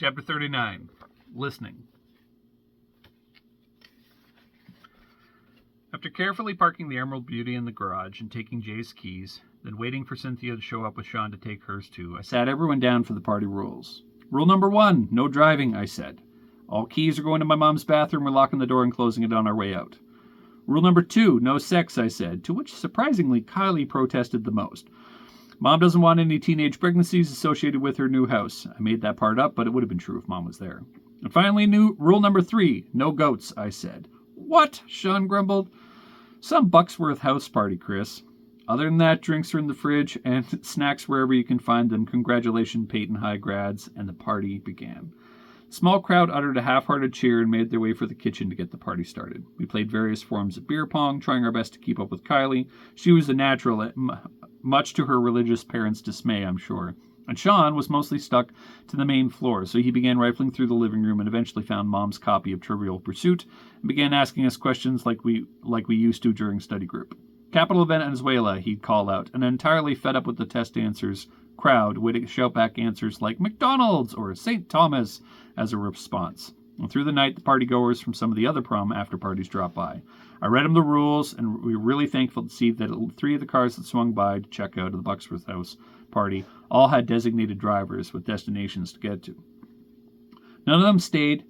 Chapter 39. Listening. After carefully parking the Emerald Beauty in the garage and taking Jay's keys, then waiting for Cynthia to show up with Sean to take hers too, I sat everyone down for the party rules. Rule number 1, no driving, I said. All keys are going to my mom's bathroom. We're locking the door and closing it on our way out. Rule number 2, no sex, I said, to which surprisingly Kylie protested the most. Mom doesn't want any teenage pregnancies associated with her new house. I made that part up, but it would have been true if Mom was there. And finally, rule number 3, no goats, I said. What? Sean grumbled. Some Bucksworth house party, Chris. Other than that, drinks are in the fridge and snacks wherever you can find them. Congratulations, Peyton High grads, and the party began. The small crowd uttered a half-hearted cheer and made their way for the kitchen to get the party started. We played various forms of beer pong, trying our best to keep up with Kylie. She was a natural, much to her religious parents' dismay, I'm sure. And Sean was mostly stuck to the main floor, so he began rifling through the living room and eventually found Mom's copy of Trivial Pursuit and began asking us questions like we used to during study group. Capital Venezuela, he'd call out, and entirely fed up with the test answers crowd would shout back answers like McDonald's or St. Thomas as a response. And through the night, the partygoers from some of the other prom after parties dropped by. I read them the rules, and we were really thankful to see that 3 of the cars that swung by to check out of the Bucksworth House party all had designated drivers with destinations to get to. None of them stayed,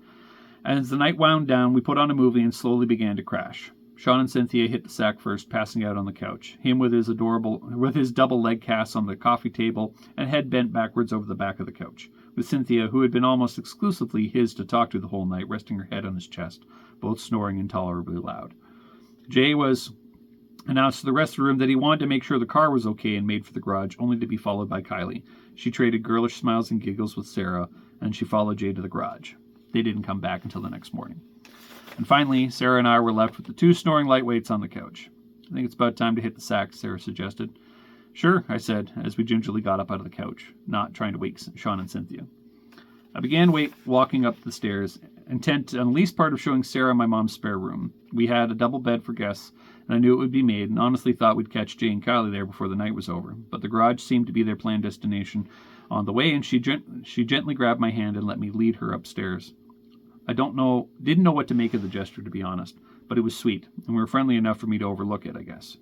and as the night wound down, we put on a movie and slowly began to crash. Sean and Cynthia hit the sack first, passing out on the couch, him with his double leg cast on the coffee table and head bent backwards over the back of the couch, with Cynthia, who had been almost exclusively his to talk to the whole night, resting her head on his chest, both snoring intolerably loud. Jay announced to the rest of the room that he wanted to make sure the car was okay and made for the garage, only to be followed by Kylie. She traded girlish smiles and giggles with Sarah, and she followed Jay to the garage. They didn't come back until the next morning. And finally, Sarah and I were left with the 2 snoring lightweights on the couch. I think it's about time to hit the sack, Sarah suggested. Sure, I said, as we gingerly got up out of the couch, not trying to wake Sean and Cynthia. I began walking up the stairs, intent on the least part of showing Sarah my mom's spare room. We had a double bed for guests, and I knew it would be made, and honestly thought we'd catch Jay and Kylie there before the night was over. But the garage seemed to be their planned destination on the way, and she gently grabbed my hand and let me lead her upstairs. I didn't know what to make of the gesture, to be honest, but it was sweet, and we were friendly enough for me to overlook it, I guess.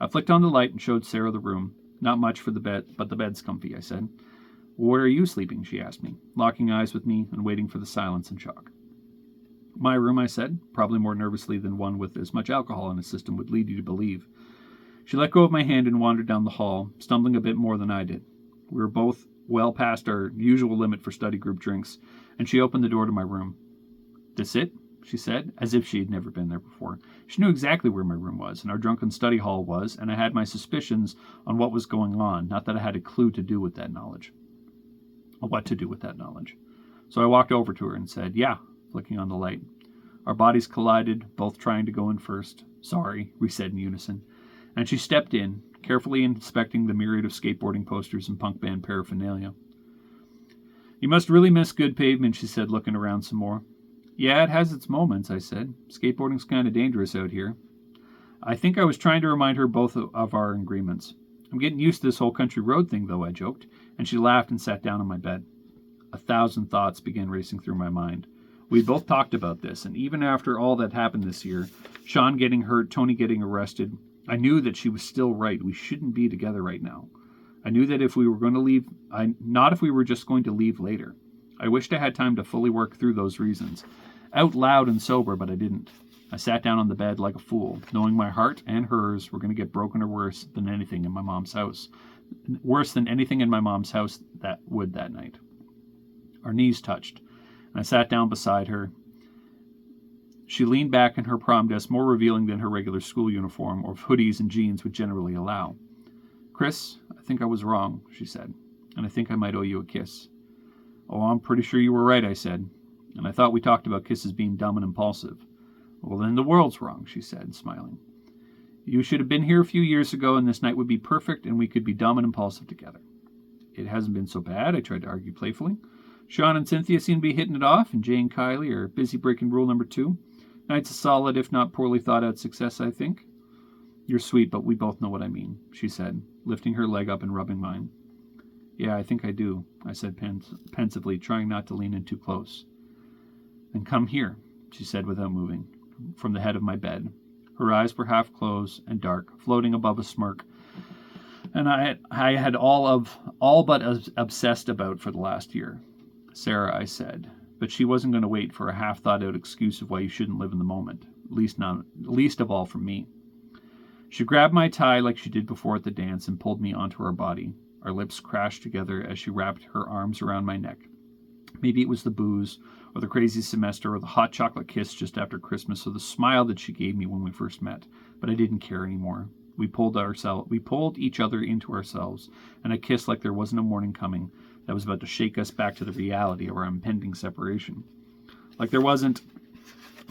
I flicked on the light and showed Sarah the room. Not much for the bed, but the bed's comfy, I said. Where are you sleeping? She asked me, locking eyes with me and waiting for the silence and shock. My room, I said, probably more nervously than one with as much alcohol in his system would lead you to believe. She let go of my hand and wandered down the hall, stumbling a bit more than I did. We were both well past our usual limit for study group drinks, and she opened the door to my room. This it? She said, as if she had never been there before. She knew exactly where my room was, and our drunken study hall was, and I had my suspicions on what was going on, not that I had a clue what to do with that knowledge. So I walked over to her and said, yeah, flicking on the light. Our bodies collided, both trying to go in first. Sorry, we said in unison. And she stepped in, carefully inspecting the myriad of skateboarding posters and punk band paraphernalia. You must really miss good pavement, she said, looking around some more. Yeah, it has its moments, I said. Skateboarding's kind of dangerous out here. I think I was trying to remind her both of our agreements. I'm getting used to this whole country road thing, though, I joked, and she laughed and sat down on my bed. 1,000 thoughts began racing through my mind. We both talked about this, and even after all that happened this year, Sean getting hurt, Tony getting arrested, I knew that she was still right. We shouldn't be together right now. I knew that if we were going to leave, not if we were just going to leave later. I wished I had time to fully work through those reasons. Out loud and sober, but I didn't. I sat down on the bed like a fool, knowing my heart and hers were going to get broken or worse than anything in my mom's house. Worse than anything in my mom's house that night. Our knees touched, and I sat down beside her. She leaned back in her prom dress, more revealing than her regular school uniform or hoodies and jeans would generally allow. Chris, I think I was wrong, she said, and I think I might owe you a kiss. Oh, I'm pretty sure you were right, I said, and I thought we talked about kisses being dumb and impulsive. Well, then the world's wrong, she said, smiling. You should have been here a few years ago, and this night would be perfect, and we could be dumb and impulsive together. It hasn't been so bad, I tried to argue playfully. Sean and Cynthia seem to be hitting it off, and Jay and Kylie are busy breaking rule number 2. Night's a solid, if not poorly thought-out success, I think. You're sweet, but we both know what I mean, she said, lifting her leg up and rubbing mine. Yeah, I think I do, I said pensively, trying not to lean in too close. Then come here, she said without moving, from the head of my bed. Her eyes were half closed and dark, floating above a smirk, and I had all but obsessed about for the last year. Sarah, I said, but she wasn't going to wait for a half-thought-out excuse of why you shouldn't live in the moment, least of all from me. She grabbed my tie like she did before at the dance and pulled me onto her body. Our lips crashed together as she wrapped her arms around my neck. Maybe it was the booze, or the crazy semester, or the hot chocolate kiss just after Christmas, or the smile that she gave me when we first met, but I didn't care anymore. We pulled each other into ourselves, and I kissed like there wasn't a morning coming that was about to shake us back to the reality of our impending separation. Like there wasn't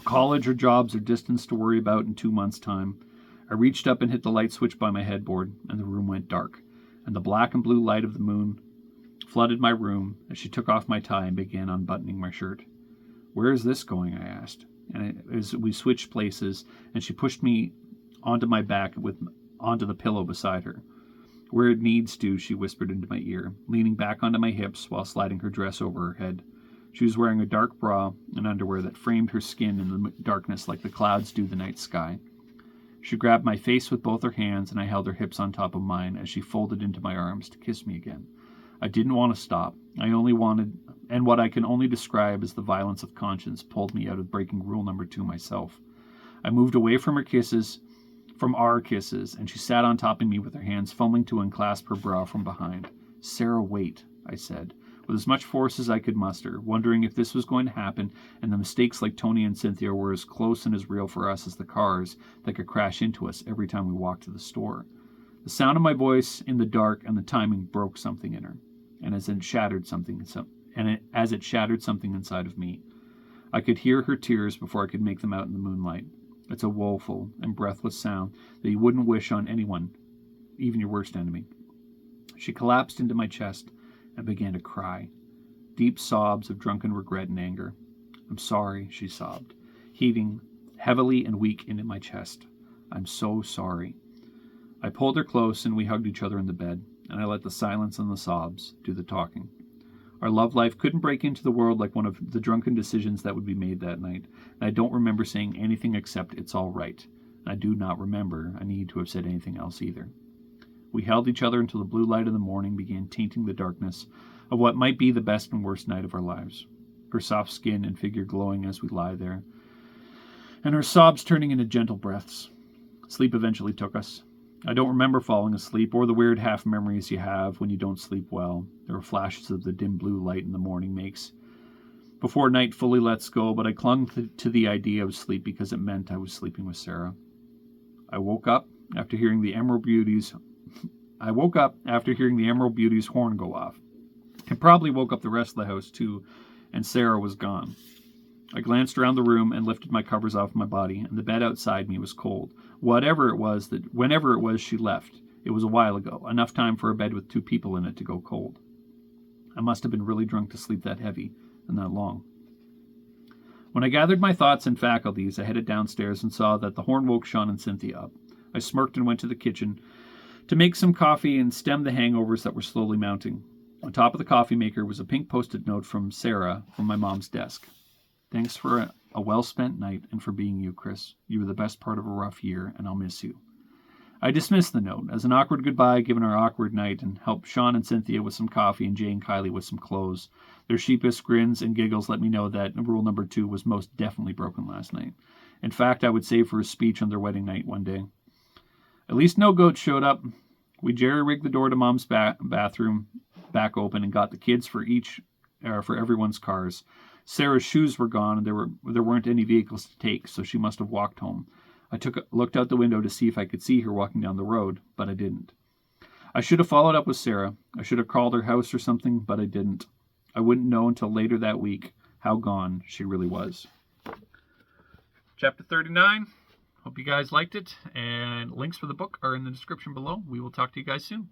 college or jobs or distance to worry about in 2 months' time. I reached up and hit the light switch by my headboard, and the room went dark, and the black and blue light of the moon flooded my room as she took off my tie and began unbuttoning my shirt. Where is this going? I asked. And as we switched places, and she pushed me onto my back onto the pillow beside her. Where it needs to, she whispered into my ear, leaning back onto my hips while sliding her dress over her head. She was wearing a dark bra and underwear that framed her skin in the darkness like the clouds do the night sky. She grabbed my face with both her hands, and I held her hips on top of mine as she folded into my arms to kiss me again. I didn't want to stop. I only wanted, and what I can only describe as the violence of conscience pulled me out of breaking rule number 2 myself. I moved away from our kisses, and she sat on top of me with her hands fumbling to unclasp her bra from behind. Sarah, wait, I said, with as much force as I could muster, wondering if this was going to happen, and the mistakes like Tony and Cynthia were as close and as real for us as the cars that could crash into us every time we walked to the store. The sound of my voice in the dark and the timing broke something in her, and as it shattered something inside of me. I could hear her tears before I could make them out in the moonlight. It's a woeful and breathless sound that you wouldn't wish on anyone, even your worst enemy. She collapsed into my chest and began to cry, deep sobs of drunken regret and anger. I'm sorry, she sobbed, heaving heavily and weak into my chest. I'm so sorry. I pulled her close and we hugged each other in the bed, and I let the silence and the sobs do the talking. Our love life couldn't break into the world like one of the drunken decisions that would be made that night, and I don't remember saying anything except it's all right, and I do not remember I need to have said anything else either. We held each other until the blue light of the morning began tainting the darkness of what might be the best and worst night of our lives, her soft skin and figure glowing as we lie there, and her sobs turning into gentle breaths. Sleep eventually took us. I don't remember falling asleep or the weird half memories you have when you don't sleep well. There were flashes of the dim blue light in the morning makes before night fully lets go, but I clung to the idea of sleep because it meant I was sleeping with Sarah. I woke up after hearing the Emerald Beauty's horn go off. It probably woke up the rest of the house too, and Sarah was gone. I glanced around the room and lifted my covers off my body, and the bed outside me was cold. Whenever it was she left, it was a while ago, enough time for a bed with 2 people in it to go cold. I must have been really drunk to sleep that heavy and that long. When I gathered my thoughts and faculties, I headed downstairs and saw that the horn woke Sean and Cynthia up. I smirked and went to the kitchen to make some coffee and stem the hangovers that were slowly mounting. On top of the coffee maker was a pink post-it note from Sarah from my mom's desk. Thanks for a well-spent night and for being you, Chris. You were the best part of a rough year, and I'll miss you. I dismissed the note as an awkward goodbye given our awkward night and helped Sean and Cynthia with some coffee and Jay and Kylie with some clothes. Their sheepish grins and giggles let me know that rule number 2 was most definitely broken last night. In fact, I would save for a speech on their wedding night one day. At least no goats showed up. We jerry-rigged the door to Mom's bathroom back open and got the kids for everyone's cars. Sarah's shoes were gone, and there weren't any vehicles to take, so she must have walked home. I looked out the window to see if I could see her walking down the road, but I didn't. I should have followed up with Sarah. I should have called her house or something, but I didn't. I wouldn't know until later that week how gone she really was. Chapter 39. Hope you guys liked it, and links for the book are in the description below. We will talk to you guys soon.